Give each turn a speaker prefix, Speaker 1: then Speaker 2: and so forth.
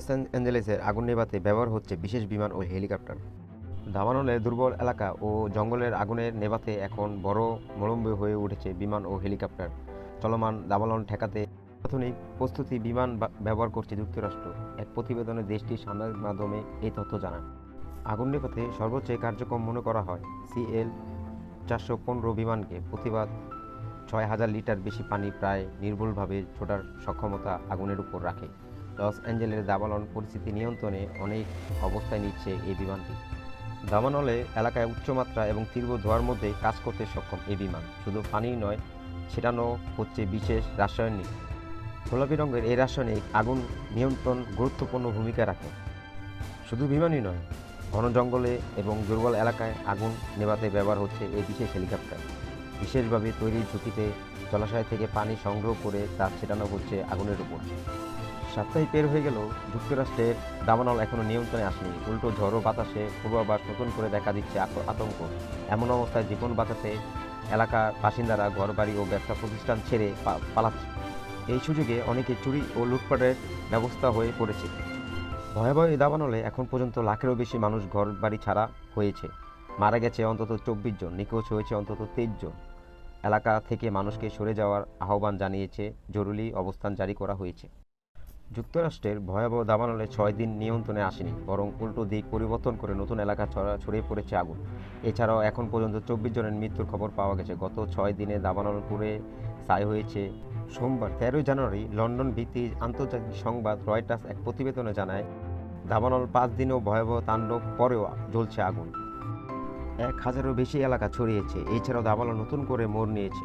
Speaker 1: Loss অ্যাঞ্জেলেসের আগুন নেভাতে ব্যবহার হচ্ছে বিশেষ বিমান ও হেলিকপ্টার। দাবানলের দুর্বল এলাকা ও জঙ্গলের আগুনের নেভাতে এখন বড় অবলম্বী হয়ে উঠেছে বিমান ও হেলিকপ্টার। চলমান দাবানল ঠেকাতে অত্যাধুনিক প্রস্তুতি বিমান ব্যবহার করছে যুক্তরাষ্ট্র। এক প্রতিবেদনে দেশটির সাংবাদিক মাধ্যমে এই তথ্য জানায়। আগুন নেভাতে সর্বোচ্চ কার্যক্রম মনে করা হয় CL-415 বিমানকে। প্রতিবাদ 6,000 লিটার বেশি পানি প্রায় নির্ভুলভাবে ছোটার সক্ষমতা আগুনের উপর রাখে। লস অ্যাঞ্জেলেসের দাবানল পরিস্থিতি নিয়ন্ত্রণে অনেক অবস্থায় নিচ্ছে এই বিমানটি। দাবানলে এলাকায় উচ্চমাত্রা এবং তীব্র ধোঁয়ার মধ্যে কাজ করতে সক্ষম এই বিমান শুধু পানি নয়, ছেটানো হচ্ছে বিশেষ রাসায়নিক। গোলাপি রঙের এই রাসায়নিক আগুন নিয়ন্ত্রণ গুরুত্বপূর্ণ ভূমিকা রাখে। শুধু বিমানই নয়, ঘন জঙ্গলে এবং দুর্বল এলাকায় আগুন নেভাতে ব্যবহার হচ্ছে এই বিশেষ হেলিকপ্টার। বিশেষভাবে তৈরি ঝুঁকিতে জলাশয় থেকে পানি সংগ্রহ করে তা ছেটানো হচ্ছে আগুনের উপর। সপ্তাহে পের হয়ে গেল, যুক্তরাষ্ট্রের দাবানল এখনও নিয়ন্ত্রণে আসেনি। উল্টো ঝড়ো বাতাসে পূর্বাভাস নতুন করে দেখা দিচ্ছে আতঙ্ক। এমন অবস্থায় জীবন বাঁচাতে এলাকার বাসিন্দারা ঘরবাড়ি ও ব্যবসা প্রতিষ্ঠান ছেড়ে পালাচ্ছে। এই সুযোগে অনেকে চুরি ও লুটপাটের ব্যবস্থা হয়ে পড়েছে। ভয়াবহ এই দাবানলে এখন পর্যন্ত লাখেরও বেশি মানুষ ঘর বাড়ি ছাড়া হয়েছে। মারা গেছে অন্তত 24 জন, নিখোঁজ হয়েছে অন্তত 23 জন। এলাকা থেকে মানুষকে সরে যাওয়ার আহ্বান জানিয়েছে, জরুরি অবস্থান জারি করা হয়েছে। যুক্তরাষ্ট্রের ভয়াবহ দাবানলে 6 দিন নিয়ন্ত্রণে আসেনি, বরং উল্টো দিক পরিবর্তন করে নতুন এলাকা ছড়িয়ে পড়েছে আগুন। এছাড়াও এখন পর্যন্ত 24 জনের মৃত্যুর খবর পাওয়া গেছে। গত 6 দিনে দাবানল পুড়ে ছাই হয়েছে। সোমবার 13 জানুয়ারি লন্ডন ভিত্তিক আন্তর্জাতিক সংবাদ রয়টার্স এক প্রতিবেদনে জানায়, দাবানল 5 দিনেও ভয়াবহ তাণ্ডব পরেও জ্বলছে আগুন। 1000-এরও বেশি এলাকা ছড়িয়েছে। এছাড়াও দাবানল নতুন করে মোড় নিয়েছে।